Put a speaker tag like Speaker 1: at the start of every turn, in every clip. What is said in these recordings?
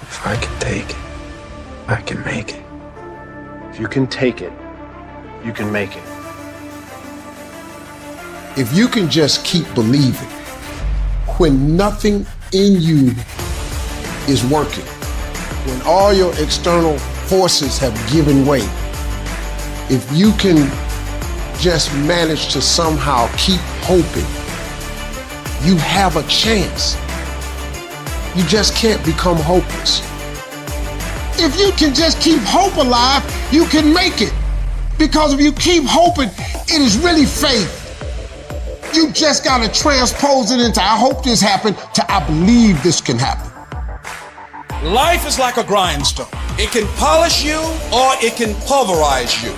Speaker 1: If I can take it, I can make it.
Speaker 2: If you can take it, you can make it.
Speaker 3: If you can just keep believing when nothing in you is working, when all your external forces have given way, if you can just manage to somehow keep hoping, you have a chance. You just can't become hopeless. If you can just keep hope alive, you can make it. Because if you keep hoping, it is really faith. You just gotta transpose it into I hope this happened to I believe this can happen.
Speaker 4: Life is like a grindstone. It can polish you or it can pulverize you,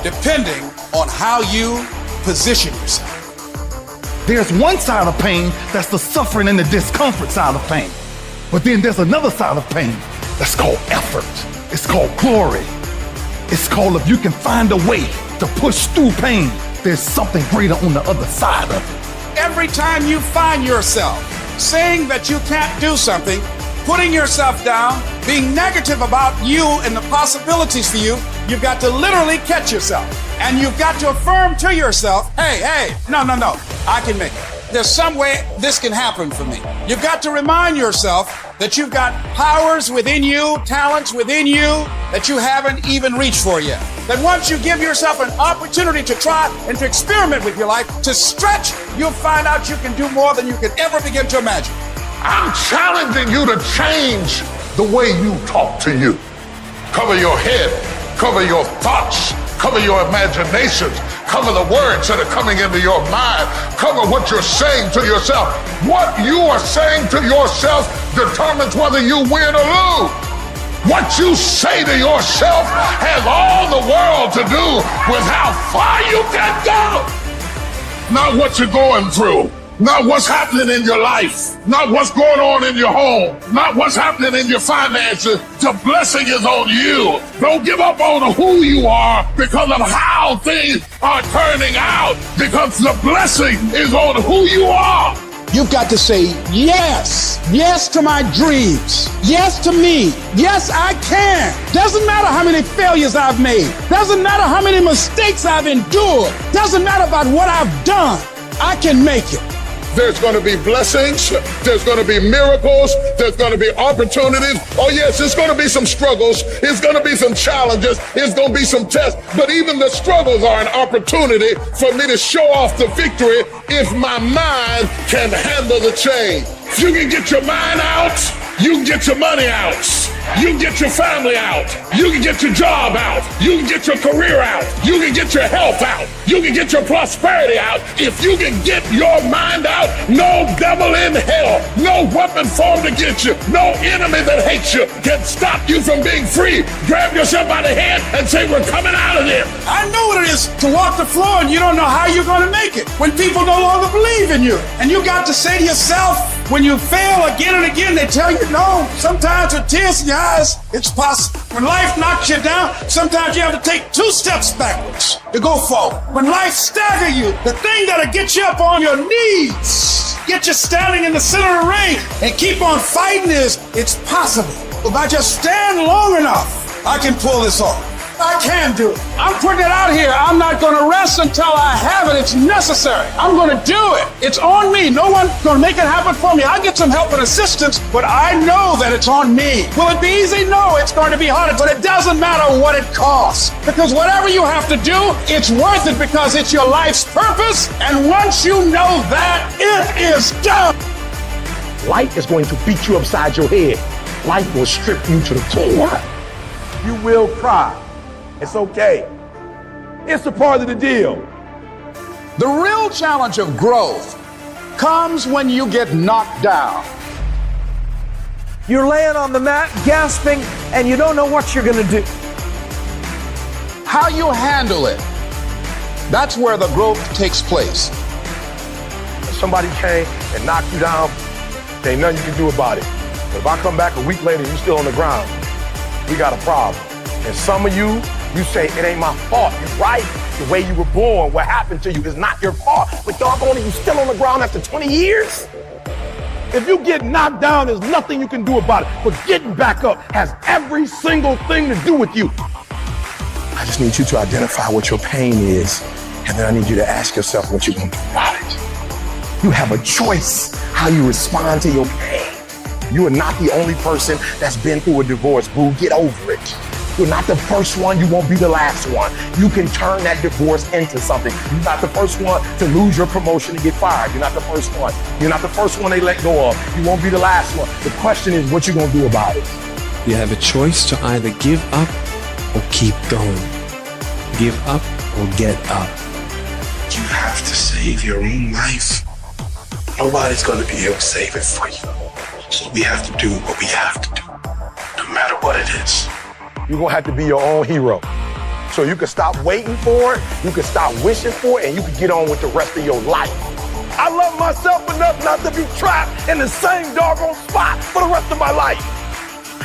Speaker 4: depending on how you position yourself.
Speaker 5: There's one side of pain that's the suffering and the discomfort side of pain. But then there's another side of pain that's called effort. It's called glory. It's called if you can find a way to push through pain, there's something greater on the other side of it.
Speaker 4: Every time you find yourself saying that you can't do something, putting yourself down, being negative about you and the possibilities for you, you've got to literally catch yourself. And you've got to affirm to yourself, hey, no, I can make it. There's some way this can happen for me. You've got to remind yourself that you've got powers within you, talents within you that you haven't even reached for yet. That once you give yourself an opportunity to try and to experiment with your life, to stretch, you'll find out you can do more than you could ever begin to imagine.
Speaker 6: I'm challenging you to change the way you talk to you. Cover your head, cover your thoughts, cover your imaginations, cover the words that are coming into your mind, cover what you're saying to yourself. What you are saying to yourself determines whether you win or lose. What you say to yourself has all the world to do with how far you can go. Not what you're going through. Not what's happening in your life, not what's going on in your home, not what's happening in your finances. The blessing is on you. Don't give up on who you are because of how things are turning out, because the blessing is on who you are.
Speaker 7: You've got to say yes to my dreams, yes to me, yes I can. Doesn't matter how many failures I've made, doesn't matter how many mistakes I've endured, doesn't matter about what I've done, I can make it.
Speaker 6: There's going to be blessings. There's going to be miracles. There's going to be opportunities. Oh, yes, it's going to be some struggles. It's going to be some challenges. It's going to be some tests. But even the struggles are an opportunity for me to show off the victory if my mind can handle the change. If you can get your mind out, you can get your money out. You can get your family out. You can get your job out. You can get your career out. You can get your health out. You can get your prosperity out. If you can get your mind out, no devil in hell, no weapon formed against you, no enemy that hates you can stop you from being free. Grab yourself by the hand and say, we're coming out of there.
Speaker 4: I know what it is to walk the floor and you don't know how you're going to make it when people no longer believe in you. And you got to say to yourself, when you fail again and again, they tell you no. Sometimes with tears in your eyes, it's possible. When life knocks you down, sometimes you have to take 2 steps backwards to go forward. When life staggers you, the thing that'll get you up on your knees, get you standing in the center of the ring and keep on fighting is, it's possible. If I just stand long enough, I can pull this off. I can do it. I'm putting it out here. I'm not going to rest until I have it. It's necessary. I'm going to do it. It's on me. No one's going to make it happen for me. I'll get some help and assistance, but I know that it's on me. Will it be easy? No, it's going to be hard, but it doesn't matter what it costs. Because whatever you have to do, it's worth it because it's your life's purpose. And once you know that, it is done.
Speaker 8: Life is going to beat you upside your head. Life will strip you to the core.
Speaker 9: You will cry. It's okay. It's a part of the deal.
Speaker 7: The real challenge of growth comes when you get knocked down.
Speaker 10: You're laying on the mat, gasping, and you don't know what you're going to do.
Speaker 7: How you handle it, that's where the growth takes place.
Speaker 9: If somebody came and knocked you down, there ain't nothing you can do about it. But if I come back a week later and you're still on the ground, we got a problem. And some of you say, it ain't my fault. You're right. The way you were born, what happened to you is not your fault. But doggone it, you still on the ground after 20 years? If you get knocked down, there's nothing you can do about it. But getting back up has every single thing to do with you. I just need you to identify what your pain is, and then I need you to ask yourself what you're gonna do about it. You have a choice how you respond to your pain. You are not the only person that's been through a divorce, boo. Get over it. You're not the first one. You won't be the last one. You can turn that divorce into something. You're not the first one to lose your promotion and get fired. You're not the first one. You're not the first one they let go of. You won't be the last one. The question is, what you gonna do about it?
Speaker 1: You have a choice to either give up or keep going. Give up or get up. You have to save your own life. Nobody's going to be able to save it for you. So we have to do what we have to do, no matter what it is.
Speaker 9: You're gonna have to be your own hero. So you can stop waiting for it, you can stop wishing for it, and you can get on with the rest of your life. I love myself enough not to be trapped in the same doggone spot for the rest of my life.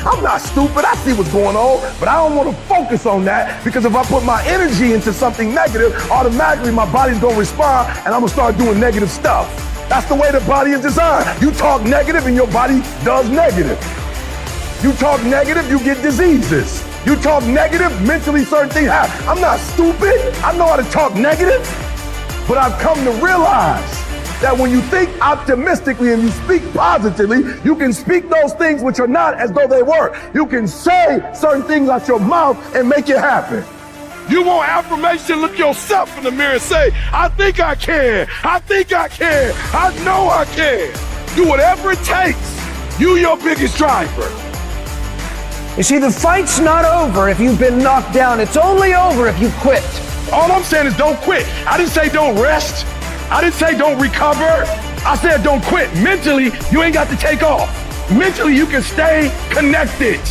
Speaker 9: I'm not stupid, I see what's going on, but I don't want to focus on that, because if I put my energy into something negative, automatically my body's gonna respond and I'm gonna start doing negative stuff. That's the way the body is designed. You talk negative and your body does negative. You talk negative, you get diseases. You talk negative, mentally certain things happen. I'm not stupid, I know how to talk negative, but I've come to realize that when you think optimistically and you speak positively, you can speak those things which are not as though they were. You can say certain things out your mouth and make it happen. You want affirmation, look yourself in the mirror and say, I think I can, I think I can, I know I can. Do whatever it takes. You your biggest driver.
Speaker 10: You see, the fight's not over if you've been knocked down. It's only over if you quit.
Speaker 9: All I'm saying is don't quit. I didn't say don't rest. I didn't say don't recover. I said don't quit. Mentally, you ain't got to take off. Mentally, you can stay connected.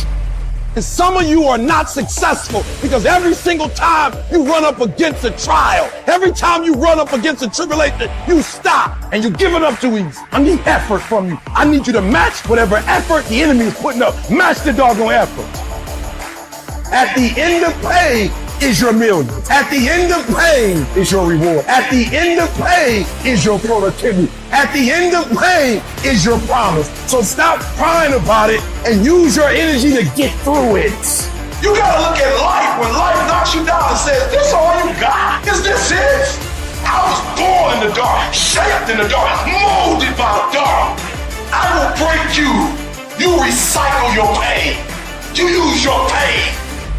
Speaker 7: And some of you are not successful because every single time you run up against a trial, every time you run up against a tribulation, you stop and you give it up too easy. I need effort from you. I need you to match whatever effort the enemy is putting up. Match the doggone effort. At the end of pain is your millions. At the end of pain is your reward. At the end of pain is your productivity. At the end of pain is your promise. So stop crying about it and use your energy to get through it.
Speaker 4: You gotta look at life when life knocks you down and says, this all you got? Is this it? I was born in the dark, shaped in the dark, molded by the dark. I will break you. You recycle your pain. You use your pain.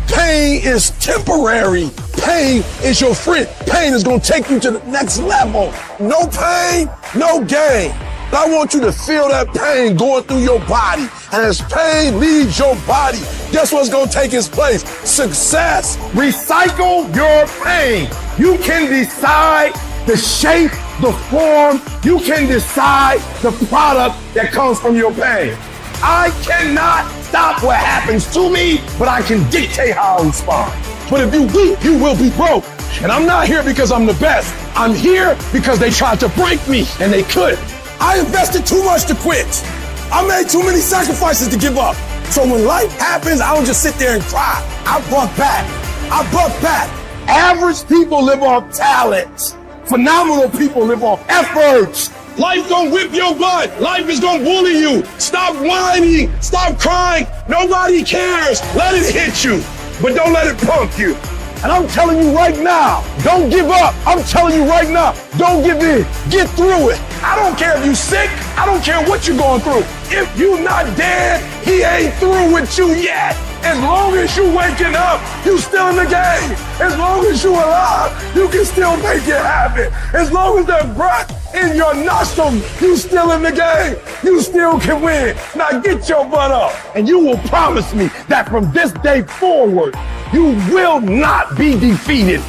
Speaker 7: Pain is temporary. Pain is your friend. Pain is going to take you to the next level. No pain, no gain. I want you to feel that pain going through your body. And as pain leaves your body, guess what's going to take its place? Success.
Speaker 9: Recycle your pain. You can decide the shape, the form. You can decide the product that comes from your pain. I cannot stop what happens to me, but I can dictate how I respond. But if you weak, you will be broke. And I'm not here because I'm the best. I'm here because they tried to break me, and they couldn't.
Speaker 7: I invested too much to quit. I made too many sacrifices to give up. So when life happens, I don't just sit there and cry. I buck back. I buck back. Average people live off talent. Phenomenal people live off effort. Life gonna whip your butt. Life is gonna bully you. Stop whining. Stop crying. Nobody cares. Let it hit you, but don't let it punk you. And I'm telling you right now, don't give up. I'm telling you right now, don't give in. Get through it. I don't care if you're sick. I don't care what you're going through. If you're not dead, he ain't through with you yet. As long as you waking up, you still in the game. As long as you alive, you can still make it happen. As long as there's breath in your nostrils, you still in the game. You still can win. Now get your butt up, and you will promise me that from this day forward, you will not be defeated.